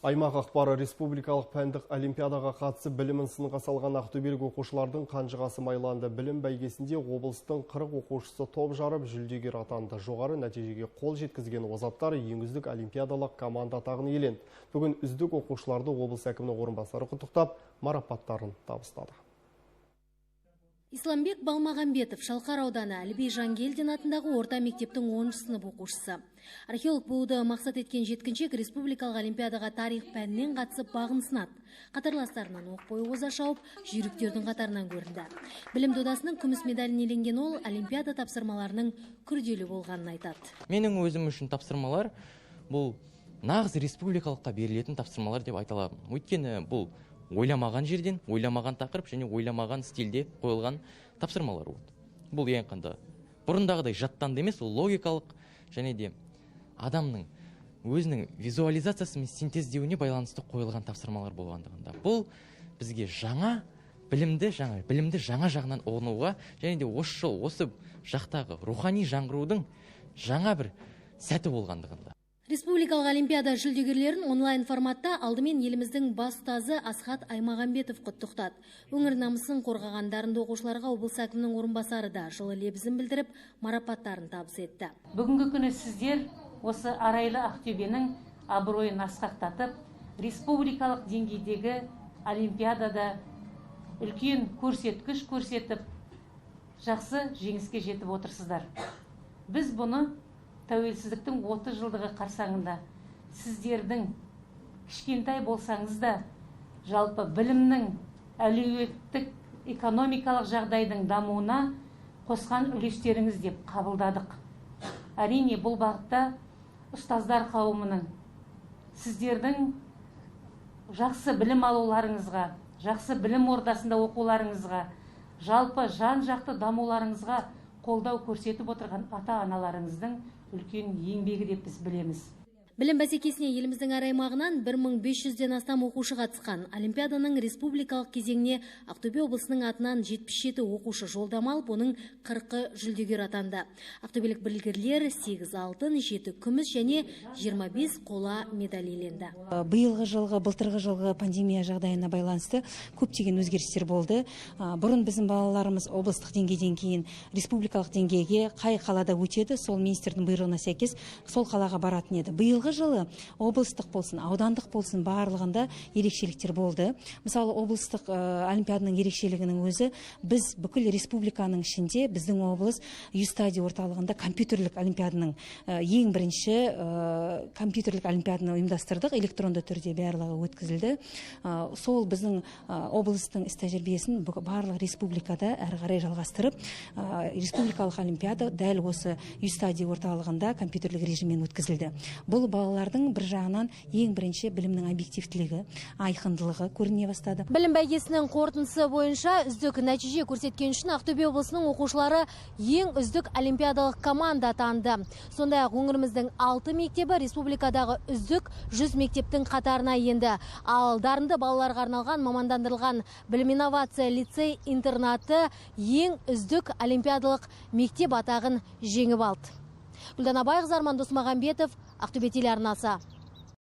Аймақ ақпары республикалық пәндік олимпиадаға қатысып білімін сынға салған ақтөбелік оқушылардың қанжығасы майланды. Білім бәйгесінде облыстың 40 оқушысы топ жарып жүлдегер атанды. Жоғары нәтижеге қол жеткізген озаттар ең үздік олимпиадалық команда атағын иеленді. Бүгін үздік оқушыларды облыс әкімінің орынбасары құттықтап, марапаттарын табыстады. Исламбек Балмағамбетов Шалқар ауданы Әлібей Жангелдин атындағы орта мектептің 10 сынып оқушысы. Археолог болуды мақсат еткен жеткіншек республикалық олимпиадаға тарих пәнінен қатысып бағын сынады. Қатарластарынан оқ бойы оза шауып, жүйріктердің қатарынан көрінді. Білім додасының күміс медалін иеленген ол олимпиада тапсырмаларының күрделі болғанын айтады. Менің өзім үшін тапсырмалар бұл нағыз республикалыққа берілетін тапсырмалар деп айта аламын. Өйткені бұл ойламаған жерден, ойламаған тақырып және ойламаған стильде қойылған тапсырмалар болды. Бұл ең қанды. Бұрындағыдай жаттанды емес, ол логикалық және де адамның өзінің визуализациясы мен синтездеуіне байланысты қойылған тапсырмалар болғандығында. Бұл бізге білімді жаңа жағынан ұғынуға және де осы жақтағы рухани жаңғырудың жаңа бір сәті болғандығында. Республикалық олимпиада жүлдегерлерін онлайн форматта алдымен еліміздің бас ұстазы Асхат Аймағамбетов құттықтады. Өңір намысын қорғаған дарынды оқушыларға облыс әкімінің орынбасары да жылы лебізін білдіріп, марапаттарын табыс етті. Бүгінгі күні сіздер осы арайлы Ақтөбенің абыройын асқақтатып, республикалық деңгейдегі олимпиадада үлкен көрсеткіш көрсетіп, жақсы жеңіске жетіп отырсыздар. Біз бұны тәуелсіздіктің 30 жылдығы қарсаңында сіздердің кішкентай болсаңыз да жалпы білімнің әлеуметтік экономикалық жағдайдың дамуына қосқан үлестеріңіз деп қабылдадық. Әрине бұл бағытта ұстаздар қауымының сіздердің жақсы білім алуларыңызға, жақсы білім ордасында оқуларыңызға, жалпы жан-жақты дамуларыңызға қолдау көрсетіп отырған ата-аналарыңыздың үлкен еңбегі деп біз білеміз. Білім бәсекесіне еліміздің әр аймағынан 1500-ден астам оқушы қатысқан. Олимпиаданың республикалық кезеңіне Ақтөбе облысының атынан 77 оқушы жолдама алып, оның 40-ы жүлдегер атанды. Ақтөбелік білгірлер 8 алтын, 7 күміс және 25 қола медаль иеленді. Былтырғы жылғы пандемия жағдайына байланысты көптеген өзгерістер болды. Бұрын біздің балаларымыз облыстық деңгейден кейін республикалық деңгейге қай қалада өтеді, сол министрдің бұйрығына сәйкес сол қалаға баратын еді. Биылғы жылы облыстық болсын, аудандық болсын, барлығында ерекшеліктер болды. Мысалы, облыстық олимпиаданың ерекшелігінің өзі, біз бүкіл республиканың ішінде біздің облыс Юстади орталығында компьютерлік олимпиаданың ең бірінші компьютерлік олимпиаданы ұйымдастырдық, электронды түрде барлығы өткізілді. Сол біздің облыстың іс тәжірибесін барлық республикада әрі қарай жалғастырып, республикалық олимпиада дәл осы Юстади орталығында компьютерлік режиммен өткізілді. Бұл балалардың бір жағынан ең бірінші білімнің объективтілігі, айқындылығы көріне бастады. Білім бәйгесінің қорытындысы бойынша үздік нәтиже көрсеткен үшін Ақтөбе облысының оқушылары ең үздік олимпиадалық команда атанды. Сондай-ақ өңіріміздің 6 мектебі республикадағы үздік 100 мектептің қатарына енді. Ал дарынды балаларға арналған мамандандырылған білім инновация лицей интернаты ең үздік олимпиадалық мектеп атағын жеңіп алды. Гүлдан Абайқызы, Арман Досмағамбетов, Ақтөбе телеарнасы.